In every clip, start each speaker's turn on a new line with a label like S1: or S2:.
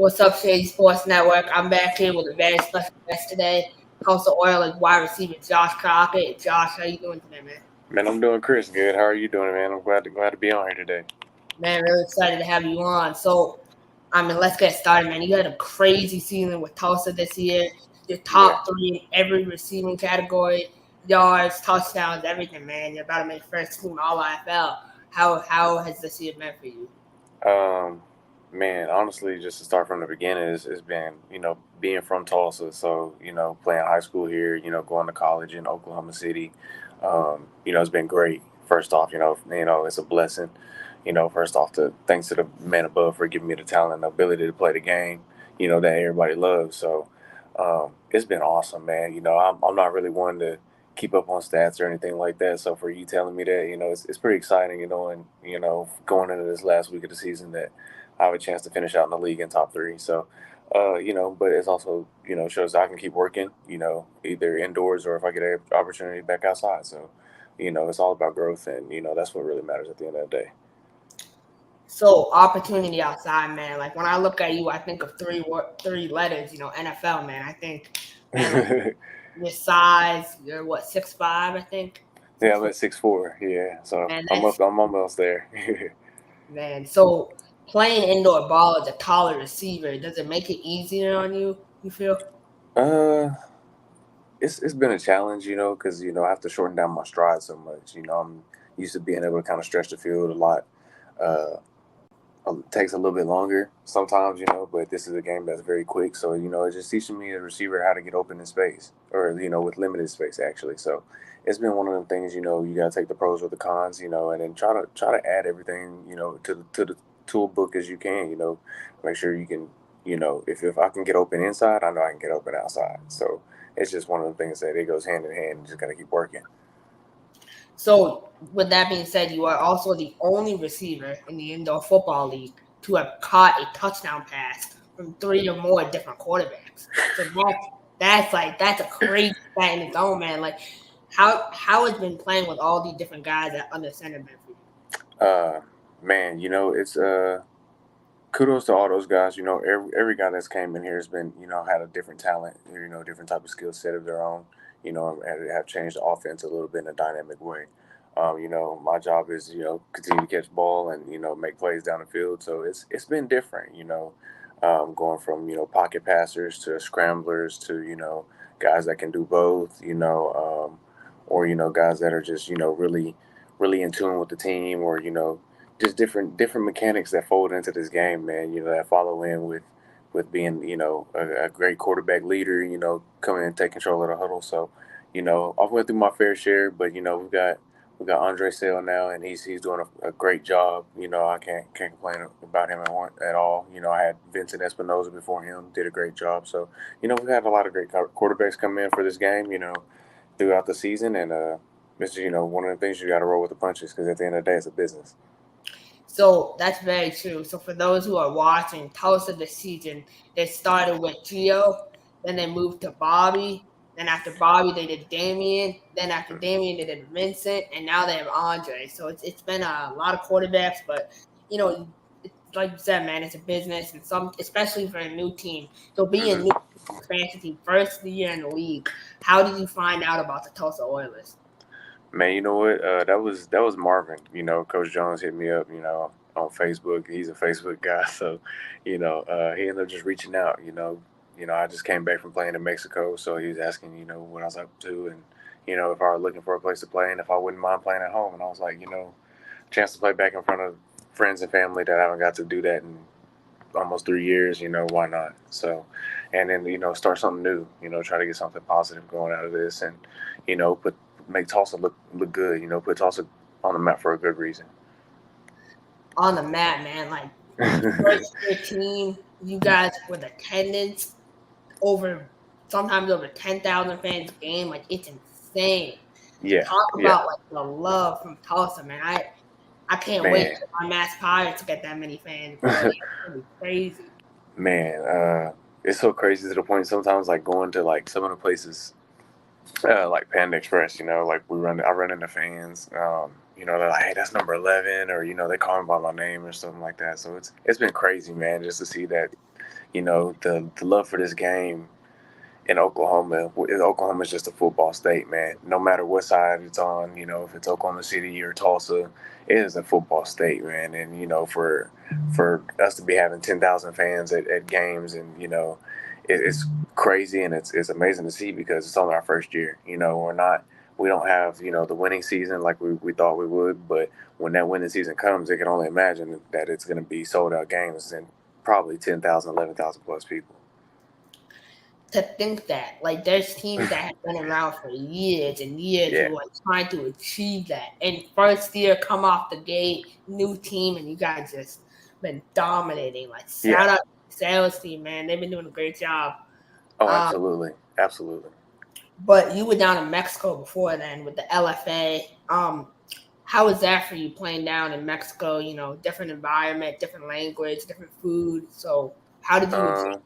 S1: What's up, Shady Sports Network? I'm back here with a very special guest today. Tulsa Oilers wide receiver Josh Crockett. Josh, how you doing today, man?
S2: Man, I'm doing Chris good. How are you doing, man? I'm glad to be on here today.
S1: Man, really excited to have you on. So, let's get started, man. You had a crazy season with Tulsa this year. You're top three in every receiving category, yards, touchdowns, everything, man. You're about to make first team All IFL. How has this year been for you?
S2: Man, honestly, just to start from the beginning, it's been, being from Tulsa, so, playing high school here, going to college in Oklahoma City, it's been great. First off, it's a blessing. First off, thanks to the man above for giving me the talent and the ability to play the game, that everybody loves. So, it's been awesome, man. I'm not really one to keep up on stats or anything like that. So for you telling me that, it's pretty exciting, and, going into this last week of the season that I have a chance to finish out in the league in top three. So, but it's also, shows I can keep working, either indoors or if I get an opportunity back outside. So, it's all about growth and, that's what really matters at the end of the day.
S1: So opportunity outside, man. Like when I look at you, I think of three letters. NFL, man. I think, man, like, your size. You're what 6'5", I think.
S2: Yeah, I'm at 6'4". Yeah, so
S1: Man,
S2: I'm almost there.
S1: Man, so playing indoor ball as a taller receiver, does it make it easier on you? You feel?
S2: Uh, it's been a challenge, because I have to shorten down my stride so much. I'm used to being able to kind of stretch the field a lot. Uh, it takes a little bit longer sometimes, but this is a game that's very quick. So, it's just teaching me as a receiver how to get open in space or, with limited space actually. So it's been one of them things, you got to take the pros with the cons, and then try to add everything, to the tool book as you can, make sure you can, if I can get open inside, I know I can get open outside. So it's just one of the things that it goes hand in hand. You just got to keep working.
S1: So, with that being said, you are also the only receiver in the indoor football league to have caught a touchdown pass from 3 or more different quarterbacks. So that's a crazy stat in its own, man. Like, how has been playing with all these different guys at under center been for you?
S2: Man, it's kudos to all those guys. Every guy that's came in here has been, had a different talent, different type of skill set of their own, and have changed the offense a little bit in a dynamic way. My job is, continue to catch the ball and, make plays down the field. So it's been different, going from, pocket passers to scramblers to, guys that can do both, or, guys that are just, really, really in tune with the team or, just different mechanics that fold into this game, man. That follow in with being, a great quarterback leader. Coming and take control of the huddle. So, I've went through my fair share, but we got Andre Sale now, and he's doing a great job. I can't complain about him at all. I had Vincent Espinoza before him, did a great job. So, we've had a lot of great quarterbacks come in for this game. Throughout the season, and it's one of the things you got to roll with the punches because at the end of the day, it's a business.
S1: So that's very true. So for those who are watching Tulsa this season, they started with Gio, then they moved to Bobby. Then after Bobby, they did Damien. Then after Damien, they did Vincent, and now they have Andre. So it's been a lot of quarterbacks, but like you said, man, it's a business, and especially for a new team. So being a new expansion team, first year in the league, how did you find out about the Tulsa Oilers?
S2: Man, you know what? That was Marvin. Coach Jones hit me up. On Facebook. He's a Facebook guy, so he ended up just reaching out. I just came back from playing in Mexico, so he was asking, what I was up to, and if I was looking for a place to play, and if I wouldn't mind playing at home. And I was like, chance to play back in front of friends and family that I haven't got to do that in almost 3 years. Why not? So, and then start something new. Try to get something positive going out of this, and make Tulsa look good. Put Tulsa on the map for a good reason.
S1: On the map, man, like first year team, you guys with attendance sometimes over 10,000 fans a game, like it's insane.
S2: Yeah.
S1: Talk about like the love from Tulsa, man. I can't wait for my Mass Pirates to get that many fans. It's gonna be crazy.
S2: Man, it's so crazy to the point sometimes like going to like some of the places like Panda Express, like I run into fans, they're like, hey, that's number 11, or they call me by my name or something like that. So it's been crazy, man, just to see that, the love for this game in Oklahoma. Oklahoma's just a football state, man. No matter what side it's on, if it's Oklahoma City or Tulsa, it is a football state, man. And for us to be having 10,000 fans at games, and it's crazy, and it's amazing to see because it's only our first year. We don't have the winning season like we thought we would, but when that winning season comes, they can only imagine that it's going to be sold out games and probably 10,000, 11,000 plus people.
S1: To think that, like, there's teams that have been around for years and years
S2: Yeah.
S1: who are trying to achieve that. And first year, come off the gate, new team, and you guys just been dominating. Like, shout out to the sales team, man. They've been doing a great job.
S2: Oh, absolutely. Absolutely.
S1: But you were down in Mexico before then with the LFA. How was that for you playing down in Mexico? Different environment, different language, different food. So how did you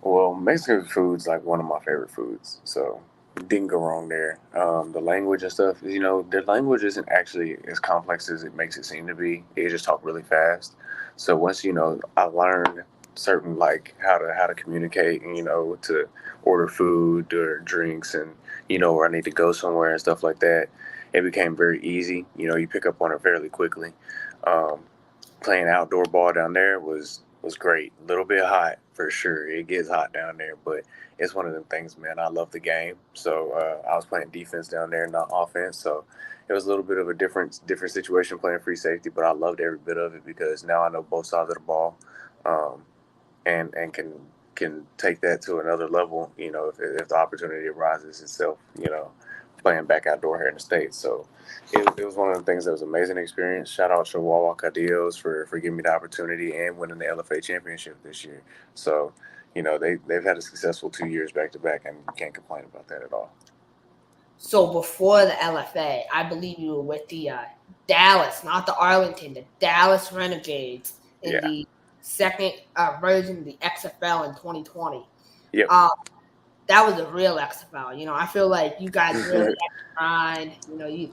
S2: Well, Mexican food's like one of my favorite foods, so didn't go wrong there. The language and stuff, their language isn't actually as complex as it makes it seem to be. They just talk really fast. So once I learned certain like how to communicate, and to order food or drinks, and where I need to go somewhere and stuff like that, it became very easy. You pick up on it fairly quickly. Um, Playing outdoor ball down there was great. A little bit hot for sure. It gets hot down there, but it's one of them things, man. I love the game, so I was playing defense down there, not offense. So it was a little bit of a different situation playing free safety, but I loved every bit of it because now I know both sides of the ball, um, and can take that to another level. If the opportunity arises itself, playing back outdoor here in the States. So it was one of the things that was an amazing experience. Shout out to Wawa Cadillos for giving me the opportunity and winning the LFA championship this year. So, they've had a successful 2 years back to back, and you can't complain about that at all.
S1: So before the LFA, I believe you were with the Dallas, not the Arlington, the Dallas Renegades in the second version of the XFL in 2020.
S2: Yep.
S1: That was a real XFL. I feel like you guys really had to grind.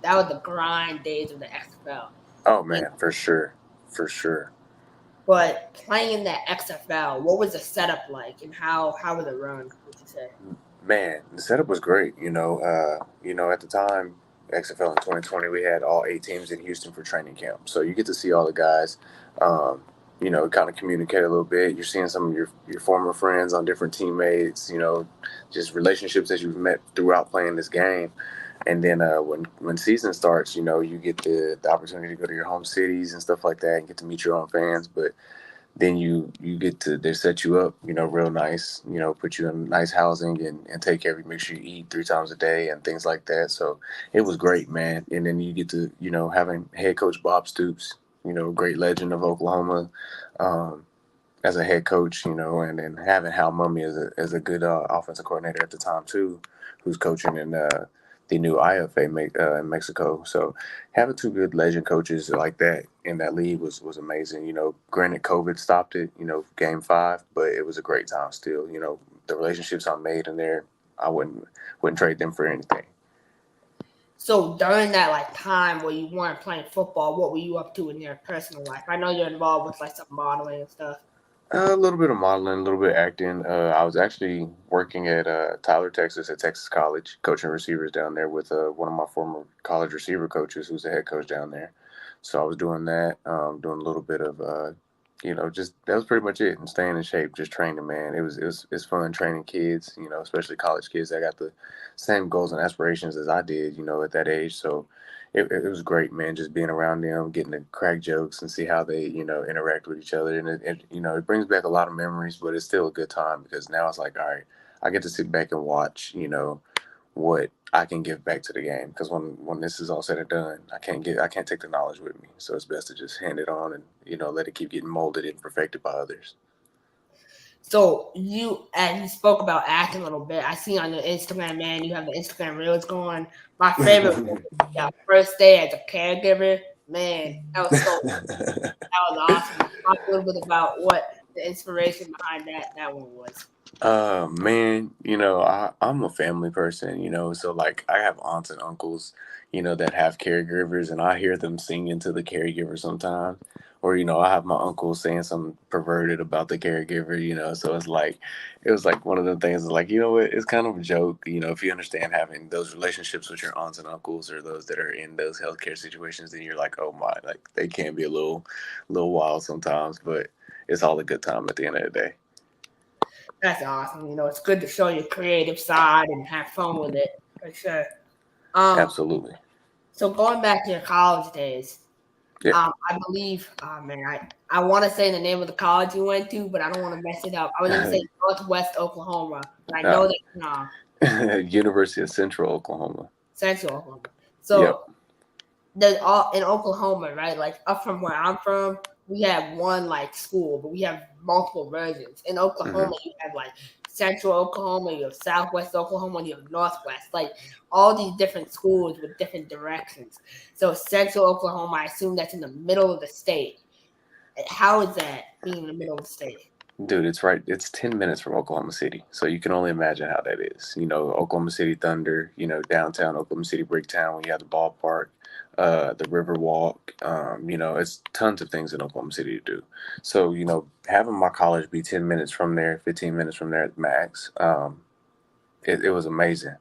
S1: That was the grind days of the XFL.
S2: Oh man, for sure.
S1: But playing that XFL, what was the setup like, and how was it run? Would you say?
S2: Man, the setup was great. At the time, XFL in 2020, we had all 8 teams in Houston for training camp. So you get to see all the guys. Kind of communicate a little bit. You're seeing some of your former friends on different teammates, just relationships that you've met throughout playing this game. And then when season starts, you get the opportunity to go to your home cities and stuff like that and get to meet your own fans. But then they set you up, real nice, put you in nice housing and take care of you, make sure you eat 3 times a day and things like that. So it was great, man. And then you get to, having head coach Bob Stoops, great legend of Oklahoma, as a head coach, and then having Hal Mummy as a good offensive coordinator at the time too, who's coaching in the new IFA in Mexico. So having 2 good legend coaches like that in that league was amazing. Granted COVID stopped it, game 5, but it was a great time still. The relationships I made in there, I wouldn't trade them for anything.
S1: So during that time where you weren't playing football, what were you up to in your personal life? I know you're involved with some modeling and stuff.
S2: A little bit of modeling, a little bit of acting. I was actually working at Tyler, Texas, at Texas College, coaching receivers down there with one of my former college receiver coaches, who's the head coach down there. So I was doing that, doing a little bit of, just that was pretty much it. And staying in shape, just training, man. It's fun training kids, especially college kids that got the same goals and aspirations as I did, at that age. So it was great, man, just being around them, getting to crack jokes and see how they, interact with each other. And it brings back a lot of memories, but it's still a good time because now it's like, all right, I get to sit back and watch, what I can give back to the game. Because when this is all said and done, I can't take the knowledge with me. So it's best to just hand it on and, let it keep getting molded and perfected by others.
S1: So you spoke about acting a little bit. I see on your Instagram, man, you have the Instagram reels going. My favorite was your first day as a caregiver. Man, that was awesome. Talk a little bit about what the inspiration behind that one was.
S2: Man, I'm a family person, so like I have aunts and uncles, that have caregivers, and I hear them singing to the caregiver sometimes, Or, I have my uncle saying something perverted about the caregiver, so it was like one of the things like, what, it's kind of a joke, if you understand having those relationships with your aunts and uncles or those that are in those healthcare situations, then you're like, oh my, like they can be a little wild sometimes, but it's all a good time at the end of the day.
S1: That's awesome. It's good to show your creative side and have fun with it for sure.
S2: Absolutely.
S1: So going back to your college days,
S2: Yeah.
S1: I believe, man, I want to say the name of the college you went to, but I don't want to mess it up. I was going to say Northwest Oklahoma, but I know that
S2: University of Central Oklahoma.
S1: Central Oklahoma. So
S2: Yep.
S1: there's all in Oklahoma, right? Like up from where I'm from, we have one like school, but we have multiple versions. In Oklahoma, you have like Central Oklahoma, you have Southwest Oklahoma, and you have Northwest. Like all these different schools with different directions. So Central Oklahoma, I assume that's in the middle of the state. How is that being in the middle of the state?
S2: Dude, it's right. It's 10 minutes from Oklahoma City. So you can only imagine how that is. Oklahoma City Thunder, downtown Oklahoma City Bricktown when you have the ballpark, the Riverwalk. It's tons of things in Oklahoma City to do. So, having my college be 10 minutes from there, 15 minutes from there at max, it was amazing,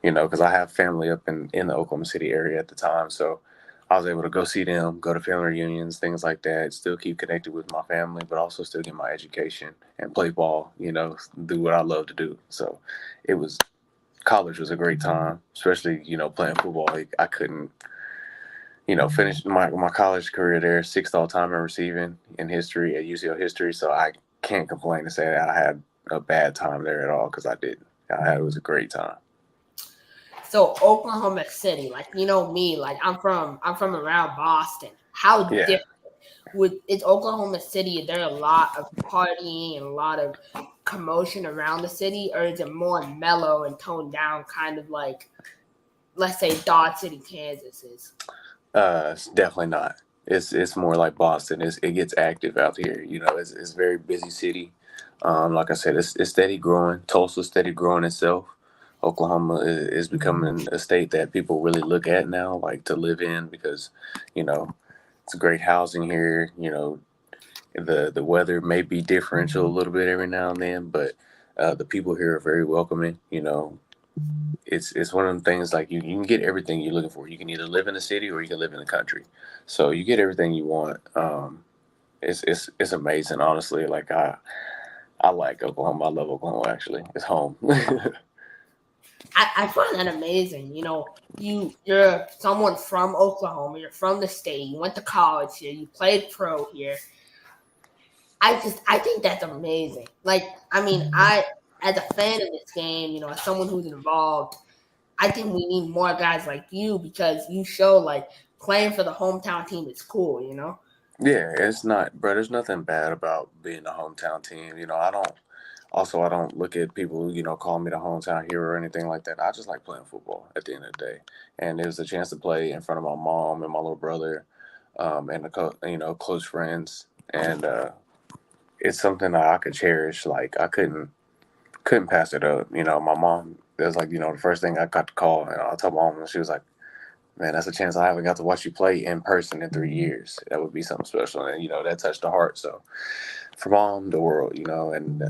S2: because I have family up in the Oklahoma City area at the time. So I was able to go see them, go to family reunions, things like that, still keep connected with my family, but also still get my education and play ball, do what I love to do. So college was a great time, especially, playing football. Like, I couldn't, finish my college career there, sixth all time in receiving in history at UCL history. So I can't complain to say that I had a bad time there at all, because I didn't. It was a great time.
S1: So Oklahoma City, like me, like I'm from around Boston. How different it's Oklahoma City? Is there a lot of partying and a lot of commotion around the city, or is it more mellow and toned down, kind of like, let's say, Dodge City, Kansas is?
S2: It's definitely not. It's more like Boston. It gets active out here. It's a very busy city. Like I said, it's steady growing. Tulsa's steady growing itself. Oklahoma is becoming a state that people really look at now, like to live in, because it's great housing here. The weather may be differential a little bit every now and then, but the people here are very welcoming. It's one of them things, like you can get everything you're looking for. You can either live in the city or you can live in the country. So you get everything you want. It's amazing, honestly. Like I like Oklahoma. I love Oklahoma. Actually, it's home.
S1: I find that amazing. You're someone from Oklahoma. You're from the state. You went to college here. You played pro here. I think that's amazing. Like, I mean, as a fan of this game, as someone who's involved, I think we need more guys like you, because you show like playing for the hometown team is cool.
S2: Yeah, it's not, bro. There's nothing bad about being a hometown team. I don't look at people who, call me the hometown hero or anything like that. I just like playing football at the end of the day. And it was a chance to play in front of my mom and my little brother, and close friends. And it's something that I could cherish. Like, I couldn't pass it up. My mom, it was like, the first thing I got to call, and I told my mom, and she was like, man, that's a chance I haven't got to watch you play in person in 3 years. That would be something special. And, that touched the heart. So from mom, the world, and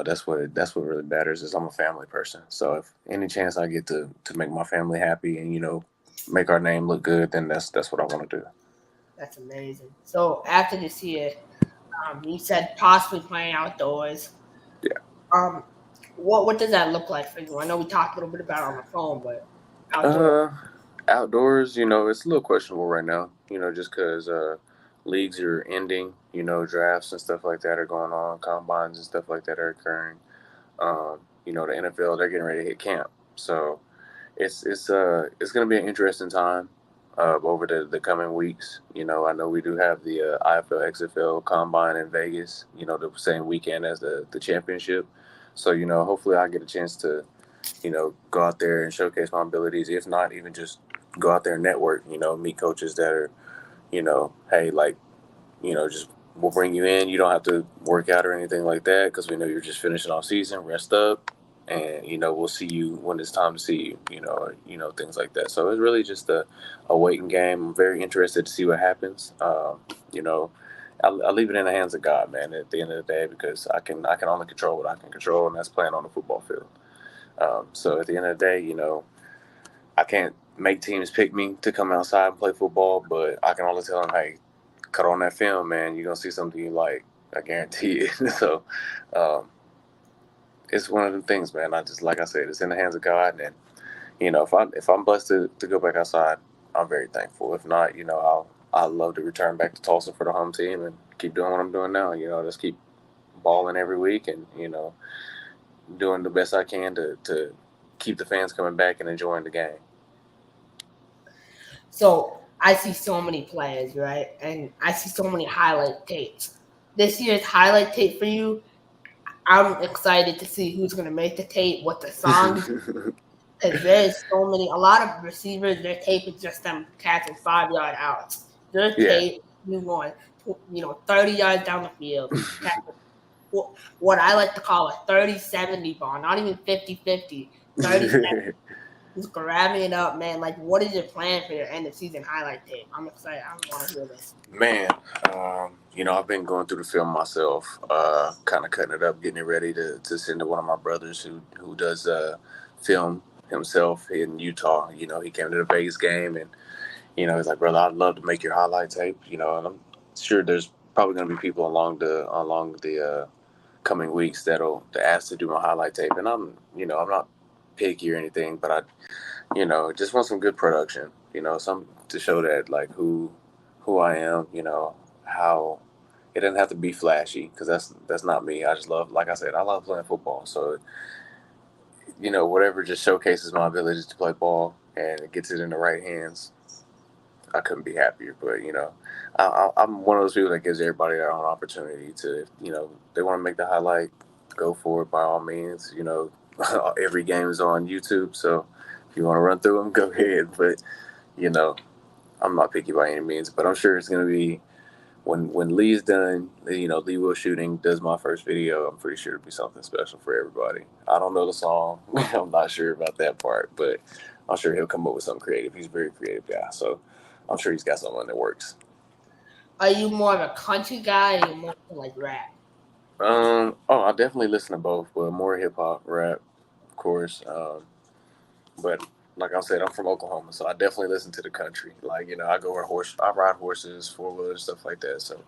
S2: that's what really matters. Is I'm a family person. So if any chance I get to make my family happy and, make our name look good, then that's what I want to do.
S1: That's amazing. So after this year, you said possibly playing outdoors.
S2: Yeah.
S1: What does that look like for you? I know we talked a little bit about it on the phone, but outdoors.
S2: Outdoors, it's a little questionable right now, just because leagues are ending, drafts and stuff like that are going on, combines and stuff like that are occurring. The NFL, they're getting ready to hit camp. So it's going to be an interesting time over the coming weeks. I know we do have the IFL, XFL combine in Vegas, the same weekend as the championship. So, hopefully I get a chance to, go out there and showcase my abilities. If not, even just go out there and network, meet coaches that are, hey, like, just we'll bring you in. You don't have to work out or anything like that, because we know you're just finishing off season, rest up, and, we'll see you when it's time to see you, things like that. So it's really just a waiting game. I'm very interested to see what happens. I leave it in the hands of God, man. At the end of the day, because I can only control what I can control, and that's playing on the football field. So at the end of the day, I can't make teams pick me to come outside and play football, but I can only tell them, hey, cut on that film, man. You're gonna see something you like. I guarantee it. So it's one of the things, man. I just, like I said, it's in the hands of God, and if I'm blessed to go back outside, I'm very thankful. If not, I'll love to return back to Tulsa for the home team and keep doing what I'm doing now. Just keep balling every week and doing the best I can to keep the fans coming back and enjoying the game.
S1: So I see so many players, right? And I see so many highlight tapes. This year's highlight tape for you, I'm excited to see who's going to make the tape, what the songs, because there's so many. A lot of receivers, their tape is just them catching 5-yard outs. Their tape, you going, 30 yards down the field, catching what I like to call a 30-70 ball, not even 50-50, 30-70. Just grabbing it up, man. Like, what is your plan for your end of season highlight tape? I'm excited. I want to hear this.
S2: Man, I've been going through the film myself, kind of cutting it up, getting it ready to send to one of my brothers who does film himself in Utah. He came to the Vegas game, and he's like, brother, I'd love to make your highlight tape. And I'm sure there's probably going to be people along the coming weeks that'll ask to do my highlight tape, and I'm not picky or anything, but I just want some good production, some to show that like who I am, how it doesn't have to be flashy, because that's not me. I just love, like I said, I love playing football. So whatever just showcases my ability to play ball and it gets it in the right hands, I couldn't be happier. But I'm one of those people that gives everybody their own opportunity to, they want to make the highlight, go for it by all means. Every game is on YouTube, so if you want to run through them, go ahead. But I'm not picky by any means. But I'm sure it's going to be when Lee's done. Lee Will Shooting does my first video. I'm pretty sure it'll be something special for everybody. I don't know the song. I'm not sure about that part, but I'm sure he'll come up with something creative. He's a very creative guy, so I'm sure he's got something that works.
S1: Are you more of a country guy or more like rap?
S2: I definitely listen to both, but more hip hop, rap, of course. But like I said, I'm from Oklahoma, so I definitely listen to the country. Like, I ride horses, 4-wheelers, stuff like that. So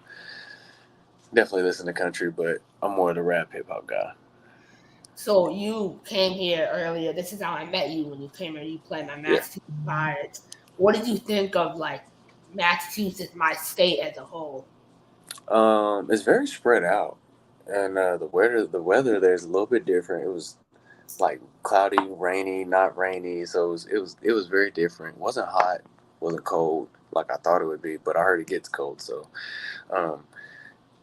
S2: definitely listen to country, but I'm more of the rap hip hop guy.
S1: So you came here earlier. This is how I met you when you came here. You played my Massachusetts Fighters. What did you think of like Massachusetts, my state as a whole?
S2: It's very spread out, and the weather there's a little bit different. It was like cloudy, rainy, not rainy, so it was very different. It wasn't hot, wasn't cold like I thought it would be, but I heard it gets cold, so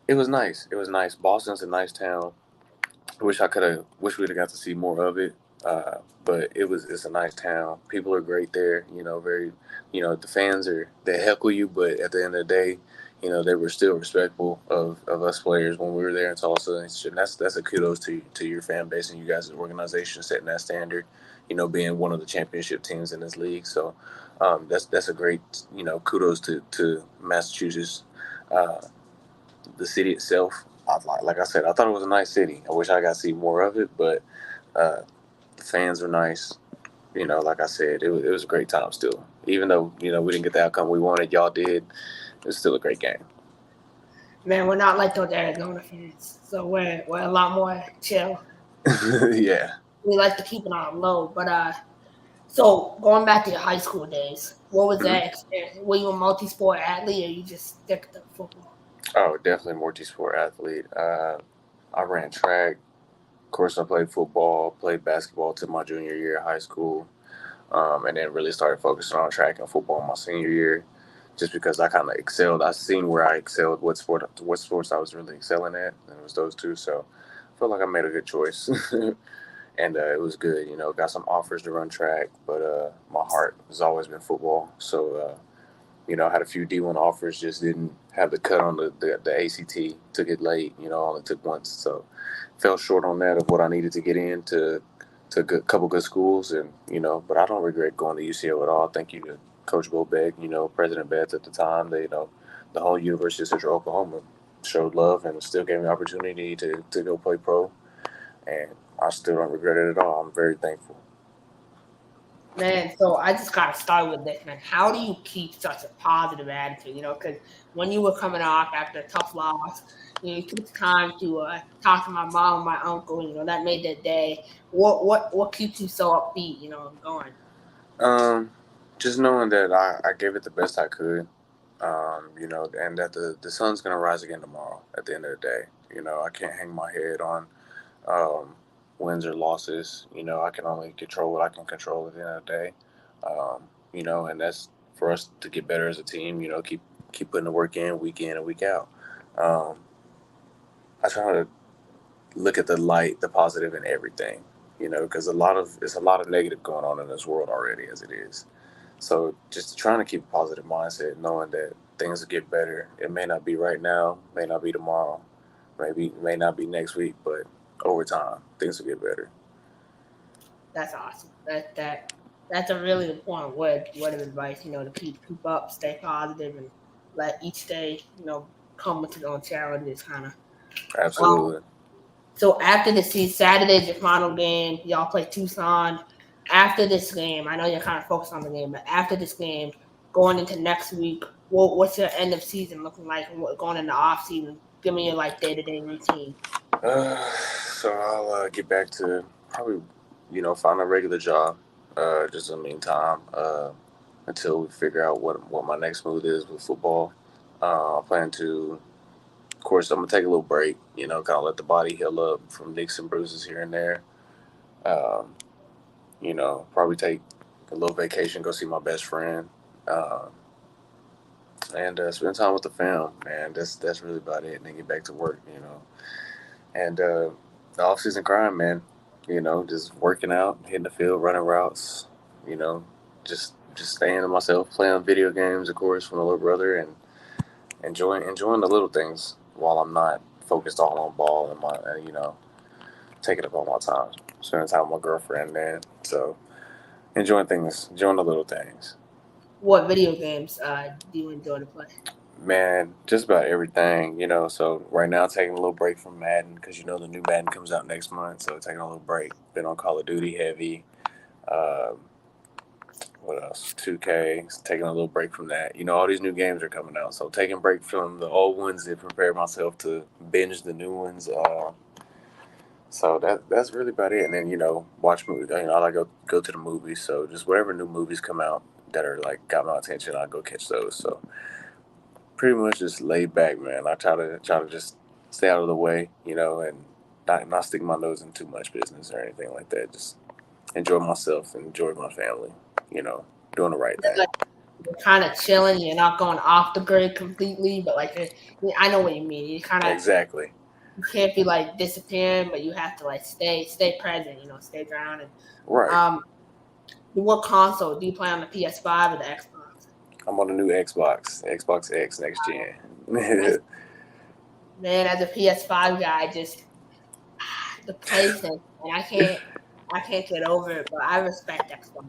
S2: it was nice. It was nice. Boston's a nice town. Wish we'd have got to see more of it. But it's a nice town. People are great there. Very, the fans they heckle you, but at the end of the day, they were still respectful of us players when we were there in Tulsa. And that's a kudos to your fan base and you guys' organization setting that standard. Being one of the championship teams in this league. So that's a great, kudos to Massachusetts. The city itself, like I said, I thought it was a nice city. I wish I got to see more of it, but the fans were nice. Like I said, it was a great time still. Even though, we didn't get the outcome we wanted, y'all did. It was still a great game.
S1: Man, we're not like those Arizona fans, so we're a lot more chill.
S2: Yeah.
S1: We like to keep it on low, but so going back to your high school days, what was that experience? Were you a multi-sport athlete, or you just stick to football?
S2: Oh, definitely multi-sport athlete. I ran track. Of course, I played football, played basketball till my junior year of high school, and then really started focusing on track and football my senior year, just because I kind of excelled. I seen where I excelled, what sports I was really excelling at, and it was those two. So I felt like I made a good choice, and it was good. Got some offers to run track, but my heart has always been football. So I had a few D1 offers, just didn't have the cut on the ACT. Took it late, only took once. So fell short on that of what I needed to get into to a couple good schools. And, but I don't regret going to UCO at all. Thank you to Coach Bobeck, President Betts at the time, the whole University of Central Oklahoma. showed love and still gave me the opportunity to go play pro. And I still don't regret it at all. I'm very thankful.
S1: Man, so I just gotta start with this, man. How do you keep such a positive attitude? Because when you were coming off after a tough loss, you took the time to talk to my mom and my uncle. That made their day. What keeps you so upbeat? And going.
S2: Um, just knowing that I gave it the best I could, and that the sun's gonna rise again tomorrow. At the end of the day, I can't hang my head on um, wins or losses. I can only control what I can control at the end of the day. And that's for us to get better as a team. Keep putting the work in and week out. Um, I try to look at the light, the positive in everything. Because it's a lot of negative going on in this world already as it is. So just trying to keep a positive mindset, knowing that things will get better. It may not be right now, may not be tomorrow, may not be next week, but over time things will get better.
S1: That's awesome. That's a really important word of advice. To keep up, stay positive, and let each day come with its own challenges, kind of. Um,
S2: Absolutely.
S1: So after the season, Saturday's your final game. Y'all play Tucson. After this game, I know you're kind of focused on the game, but after this game, going into next week, what's your end of season looking like? And going into off season? Give me your day-to-day routine.
S2: So I'll get back to probably find a regular job. Just in the meantime, until we figure out what my next move is with football. I plan to, of course, I'm gonna take a little break. Kind of let the body heal up from nicks and bruises here and there. Um, Probably take a little vacation, go see my best friend, uh, and spend time with the fam. Man, that's really about it. And then get back to work. And the off season grind, man. Just working out, hitting the field, running routes. You know, just staying to myself, playing video games, of course, with my little brother, and enjoying the little things while I'm not focused all on ball and my taking up all my time, spending time with my girlfriend, man. So enjoying the little things.
S1: What video games do you enjoy to play?
S2: Man, just about everything, So right now, taking a little break from Madden because the new Madden comes out next month. So taking a little break. Been on Call of Duty heavy. Um, what else? 2K. Taking a little break from that. All these new games are coming out. So taking a break from the old ones to prepare myself to binge the new ones. So that's really about it. And then watch movies. I like go to the movies. So just whatever new movies come out that are like got my attention, I go catch those. So pretty much just laid back, man. I try to just stay out of the way, and not stick my nose in too much business or anything like that. Just enjoy myself and enjoy my family, doing the right thing.
S1: Like you're kind of chilling. You're not going off the grid completely, but I know what you mean.
S2: Exactly.
S1: You can't be like disappearing, but you have to stay present. Stay grounded.
S2: Right.
S1: Um, what console do you play on the PS5 or the Xbox?
S2: I'm on the new Xbox X next gen.
S1: I, man, as a PS5 guy, just the PlayStation, and I can't get over it. But I respect Xbox.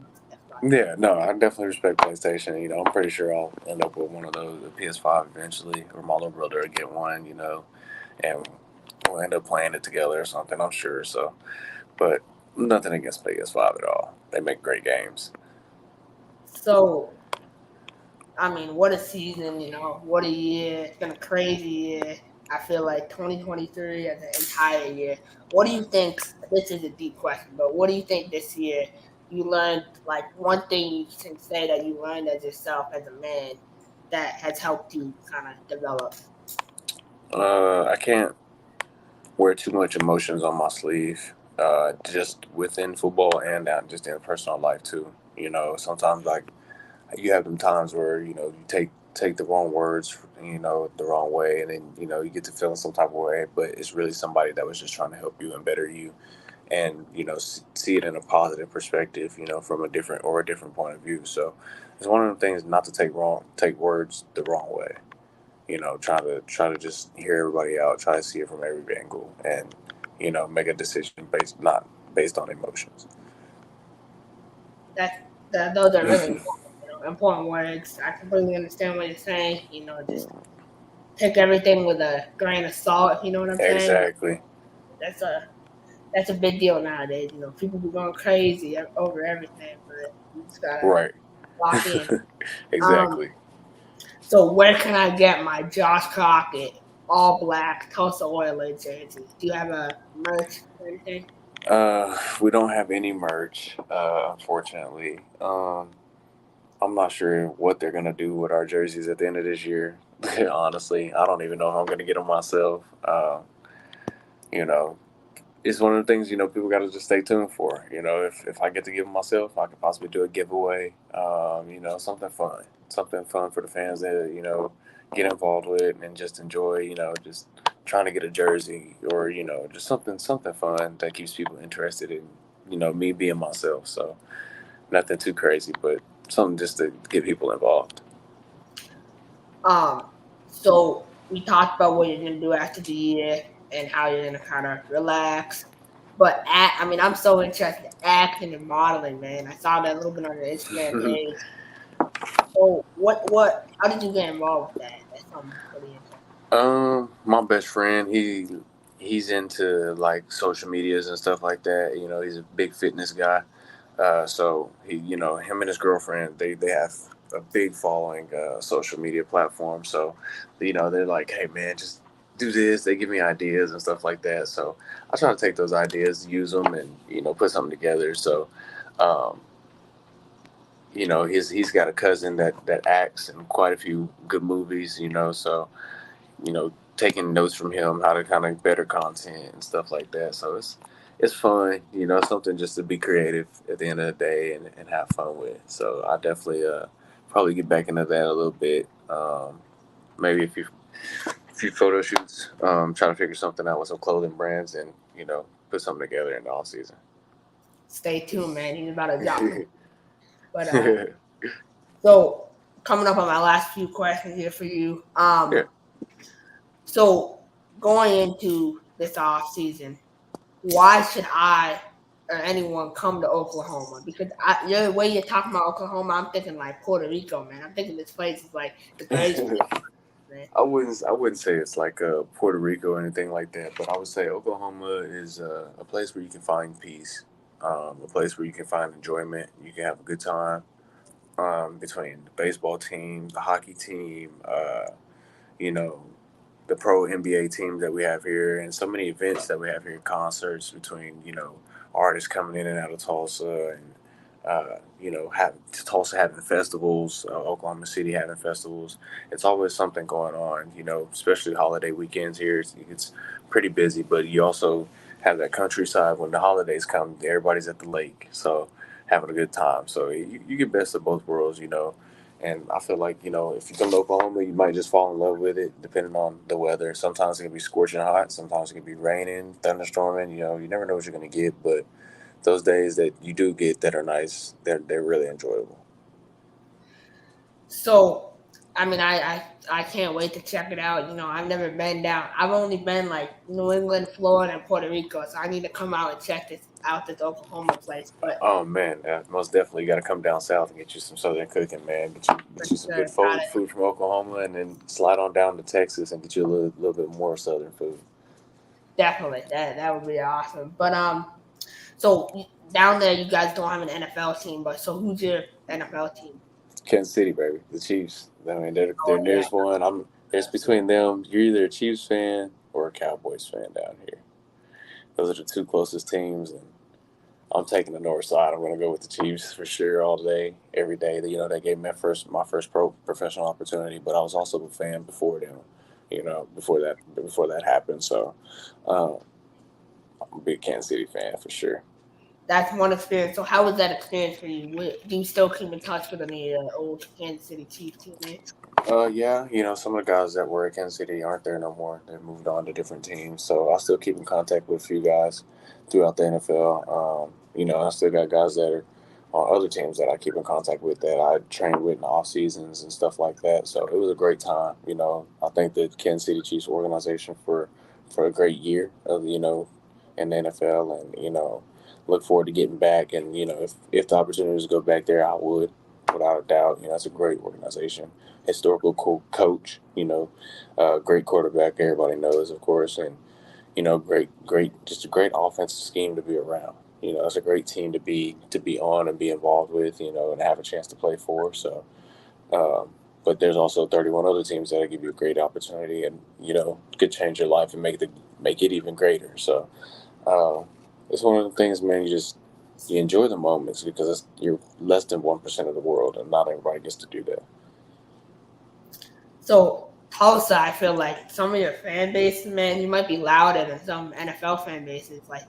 S2: Yeah, no, I definitely respect PlayStation. I'm pretty sure I'll end up with one of those, the PS5 eventually, or my little brother will get one, and we'll end up playing it together or something, I'm sure. So, but nothing against PS5 at all. They make great games.
S1: So, I mean, what a season! What a year! It's been a crazy year. I feel like 2023 as an entire year. What do you think? This is a deep question, but what do you think this year you learned? Like one thing you can say that you learned as yourself as a man that has helped you kind of develop.
S2: I can't wear too much emotions on my sleeve, just within football and just in personal life too. Sometimes like you have them times where you take the wrong words, the wrong way, and then you get to feeling some type of way, but it's really somebody that was just trying to help you and better you, and see it in a positive perspective, from a different point of view. So it's one of the things not to take words the wrong way. Try to just hear everybody out, try to see it from every angle, and make a decision not based on emotions.
S1: Those are really important, important words. I completely understand what you're saying. Just take everything with a grain of salt, if you know what I'm saying.
S2: Exactly.
S1: That's a big deal nowadays. You know, people be going crazy over everything, but you just gotta
S2: Right.
S1: lock in.
S2: Exactly.
S1: So where can I get my Josh Crockett all black Tulsa Oilers jersey? Do you have a merch or anything?
S2: We don't have any merch, unfortunately. I'm not sure what they're gonna do with our jerseys at the end of this year. Honestly, I don't even know if I'm gonna get them myself. You know, it's one of the things, people got to just stay tuned for. If I get to give them myself, I could possibly do a giveaway. Something fun for the fans that get involved with and just enjoy. Just trying to get a jersey or just something fun that keeps people interested in me being myself. So nothing too crazy, but something just to get people involved.
S1: So we talked about what you're gonna do after the year and how you're gonna kind of relax. But I'm so interested in acting and modeling, man. I saw that a little bit on your Instagram page. So how did you get involved with that? That's something pretty interesting.
S2: My best friend, he's into like social medias and stuff like that. He's a big fitness guy. So him and his girlfriend, they have a big following, social media platform. So, they're like, hey man, just do this. They give me ideas and stuff like that. So I try to take those ideas, use them, and put something together. So, um, he's got a cousin that acts in quite a few good movies. So taking notes from him how to kind of better content and stuff like that. So it's fun, something just to be creative at the end of the day and have fun with. So I definitely probably get back into that a little bit. Maybe a few photo shoots, try to figure something out with some clothing brands and put something together in the off season.
S1: Stay tuned, man. He's about to drop it. But so coming up on my last few questions here for you.
S2: Yeah.
S1: So going into this off season, why should I or anyone come to Oklahoma? Because the way you're talking about Oklahoma, I'm thinking like Puerto Rico, man. I'm thinking this place is like the greatest place, man.
S2: I wouldn't say it's like Puerto Rico or anything like that, but I would say Oklahoma is a place where you can find peace, a place where you can find enjoyment. You can have a good time between the baseball team, the hockey team, you know, the pro NBA teams that we have here, and so many events that we have here, concerts between artists coming in and out of Tulsa, and have Tulsa having festivals, Oklahoma City having festivals. It's always something going on, especially holiday weekends here. It's pretty busy, but you also have that countryside when the holidays come. Everybody's at the lake, so having a good time. So you get best of both worlds. And I feel like, if you come to Oklahoma, you might just fall in love with it, depending on the weather. Sometimes it can be scorching hot. Sometimes it can be raining, thunderstorming. You never know what you're going to get. But those days that you do get that are nice, they're really enjoyable.
S1: So, I can't wait to check it out. I've never been down. I've only been like New England, Florida, and Puerto Rico. So I need to come out and check this Oklahoma place. But
S2: Oh, man, most definitely got to come down south and get you some southern cooking, man. Get you some
S1: sure,
S2: good food from Oklahoma, and then slide on down to Texas and get you a little bit more southern food.
S1: definitely that would be awesome. But so down there, you guys don't have an NFL team, but so who's your NFL team?
S2: Kansas City, baby, the Chiefs. I mean, they're
S1: Oh yeah,
S2: nearest one. It's between them. You're either a Chiefs fan or a Cowboys fan down here. Those are the two closest teams, and I'm taking the north side. I'm going to go with the Chiefs for sure all day, every day. They gave me my first professional opportunity, but I was also a fan before them. Before that happened. So um, I'm a big Kansas City fan for sure.
S1: that's one experience. So how was that experience for you? Do you still keep in touch with any old Kansas City Chiefs teammates?
S2: Yeah, some of the guys that were at Kansas City aren't there no more. They moved on to different teams. So I still keep in contact with a few guys throughout the NFL. I still got guys that are on other teams that I keep in contact with that I trained with in the off seasons and stuff like that. So it was a great time. I think the Kansas City Chiefs organization for a great year of in the NFL, and look forward to getting back. And if the opportunity to go back there, I would. without a doubt. It's a great organization, historical coach. Great quarterback. Everybody knows, of course, and just a great offensive scheme to be around. It's a great team to be on and be involved with. And have a chance to play for. So, but there's also 31 other teams that'll give you a great opportunity, and could change your life and make it even greater. So, it's one of the things, man. You enjoy the moments because you're less than 1% of the world, and not everybody gets to do that.
S1: So Tulsa, I feel like some of your fan bases, man, you might be louder than some NFL fan bases. Like,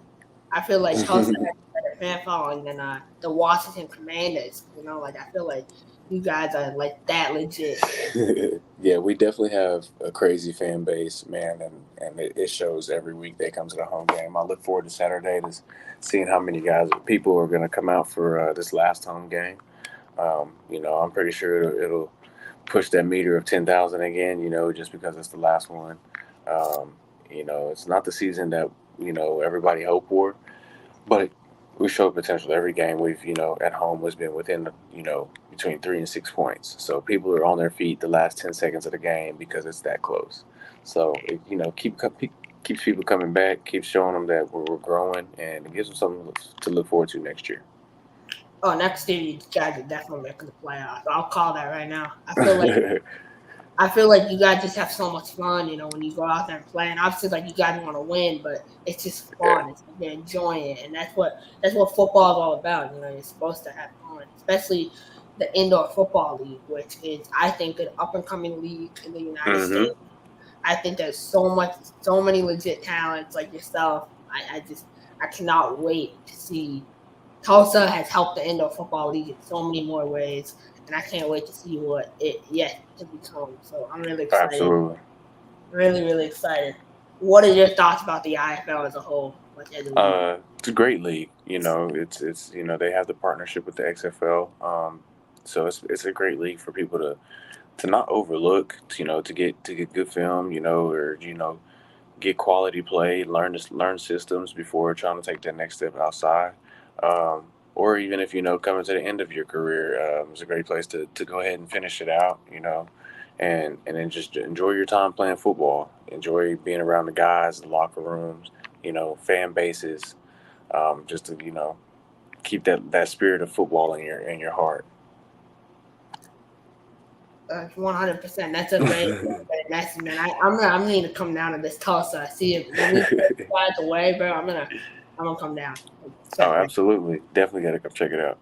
S1: I feel like Tulsa has a better fan following than the Washington Commanders. I feel like you guys are like that legit.
S2: Yeah, we definitely have a crazy fan base, man, and it shows every week they come to the home game. I look forward to Saturday to seeing how many people are going to come out for this last home game. I'm pretty sure it'll push that meter of 10,000 again, just because it's the last one. It's not the season that, everybody hoped for, but we show potential. Every game we've, at home has been within, between 3 and 6 points. So people are on their feet the last 10 seconds of the game because it's that close. So, keeps people coming back, keeps showing them that we're growing, and it gives them something to look forward to next year.
S1: Oh, next year you guys are definitely making the playoffs. I'll call that right now. I feel like you guys just have so much fun, when you go out there and play. And obviously, like, you guys want to win, but it's just fun. It's like you're enjoying it, and that's what football is all about. You're supposed to have fun, especially the indoor football league, which is, I think, an up and coming league in the United States. I think there's so many legit talents like yourself. I cannot wait to see. Tulsa has helped the indoor football league in so many more ways, and I can't wait to see what it yet to become. So I'm really excited.
S2: Absolutely.
S1: Really, really excited. What are your thoughts about the IFL as a whole?
S2: It's a great league. It's they have the partnership with the XFL. So it's a great league for people to not overlook. To get good film. Or get quality play, learn systems before trying to take that next step outside. Or even if coming to the end of your career, it's a great place to go ahead and finish it out. And then just enjoy your time playing football. Enjoy being around the guys, the locker rooms, fan bases. Just to keep that spirit of football in your heart.
S1: 100%. That's a great message, man. I'm gonna need to come down to this Tulsa. See if when we get away, bro. I'm gonna come down.
S2: Oh, absolutely. Definitely gotta come check it out.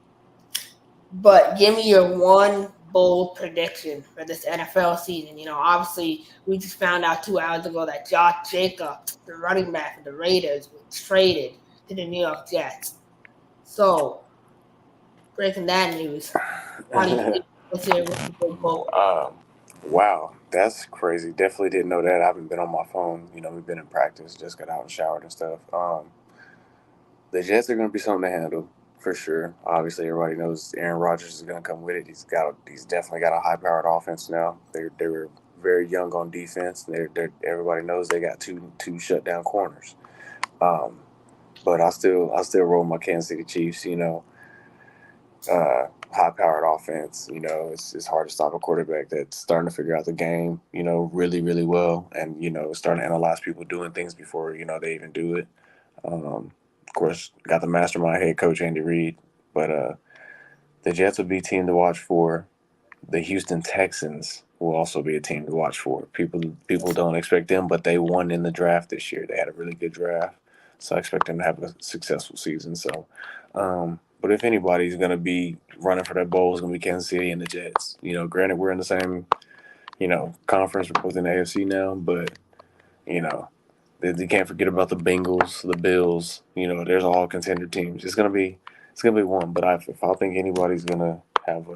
S1: But give me your one bold prediction for this NFL season. Obviously, we just found out 2 hours ago that Josh Jacobs, the running back for the Raiders, was traded to the New York Jets. So, breaking that news. What's your big bold?
S2: Wow, that's crazy. Definitely didn't know that. I haven't been on my phone. We've been in practice, just got out and showered and stuff. The Jets are going to be something to handle for sure. Obviously, everybody knows Aaron Rodgers is going to come with it. He's definitely got a high-powered offense now. They were very young on defense. Everybody knows they got two shutdown corners. But I still roll my Kansas City Chiefs. High-powered offense. It's hard to stop a quarterback that's starting to figure out the game. Really, really well, and starting to analyze people doing things before they even do it. Of course, got the mastermind head coach Andy Reid, but the Jets will be a team to watch for. The Houston Texans will also be a team to watch for. People don't expect them, but they won in the draft this year. They had a really good draft, so I expect them to have a successful season. So, but if anybody's going to be running for that bowl, it's going to be Kansas City and the Jets. Granted, we're in the same, conference within the AFC now, but you can't forget about the Bengals, the Bills. There's all contender teams. It's gonna be one. But if I think anybody's gonna have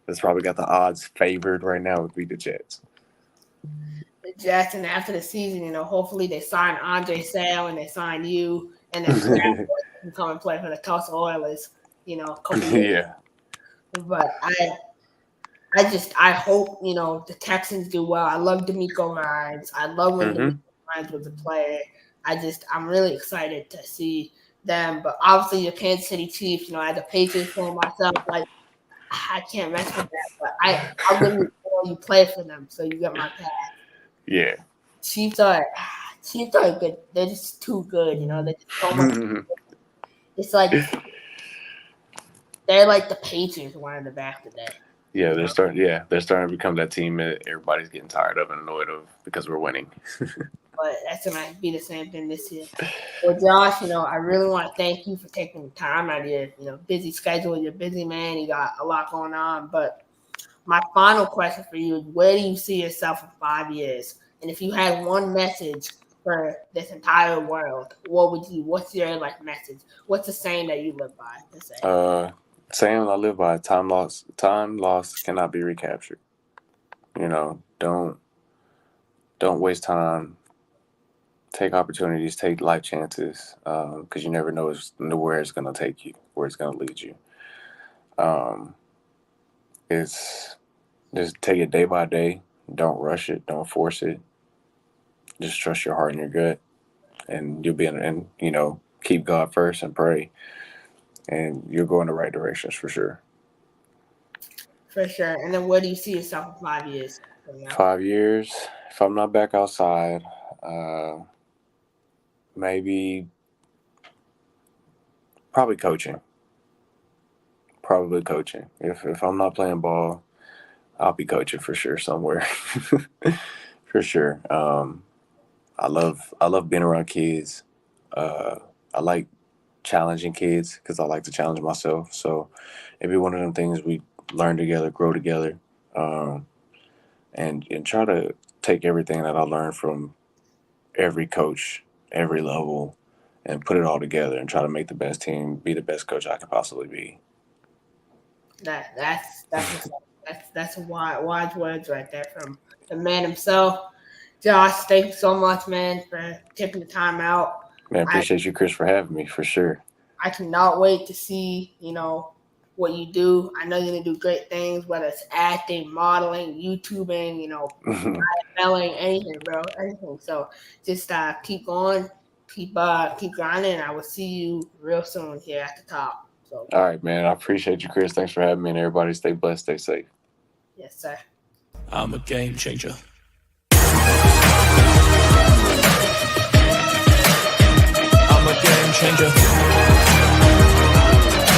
S2: that's probably got the odds favored right now would be the Jets.
S1: The Jets, and after the season, hopefully they sign Andre Sale and they sign you, and then can come and play for the Tulsa Oilers. A couple years.
S2: Yeah.
S1: But I hope the Texans do well. I love D'Amico Ryans. I love when D'Amico Ryans was a player. I'm really excited to see them. But obviously, the Kansas City Chiefs. As a Patriots fan myself, I can't mess with that, but I'll give you play for them, so you get my pass.
S2: Yeah.
S1: Chiefs are good. They're just too good, They're just so much. It's like they're like the Patriots wanted it back today.
S2: Yeah, they're starting to become that team that everybody's getting tired of and annoyed of because we're winning.
S1: But that's gonna be the same thing this year. Well, Josh, I really want to thank you for taking the time out of your, busy schedule. You're a busy man. You got a lot going on. But my final question for you is, where do you see yourself in 5 years? And if you had one message for this entire world, what's your message? What's the saying that you live by to say?
S2: Saying I live by: time lost cannot be recaptured. Don't waste time. Take opportunities, take life chances, because you never know where it's going to take you, where it's going to lead you. It's just take it day by day. Don't rush it. Don't force it. Just trust your heart and your gut, and you'll be keep God first and pray, and you'll go in the right directions for sure.
S1: For sure. And then where do you see yourself in 5 years from now?
S2: 5 years, if I'm not back outside, maybe probably coaching. If I'm not playing ball, I'll be coaching for sure somewhere. For sure. I love being around kids. I like challenging kids because I like to challenge myself. So it'd be one of them things we learn together, grow together, and try to take everything that I learned from every coach, every level, and put it all together and try to make the best team, be the best coach I can possibly be.
S1: That's wise words right there from the man himself. Josh, thank you so much, man, for taking the time out.
S2: Man, appreciate you, Chris, for having me, for sure.
S1: I cannot wait to see, what you do. I know you're going to do great things, whether it's acting, modeling, YouTubing, IFLing, anything, bro, anything. So just keep going, keep grinding, and I will see you real soon here at the top. So,
S2: all right, man. I appreciate you, Chris. Thanks for having me, and everybody stay blessed, stay safe.
S1: Yes, sir.
S3: I'm a game changer. I'm a game changer.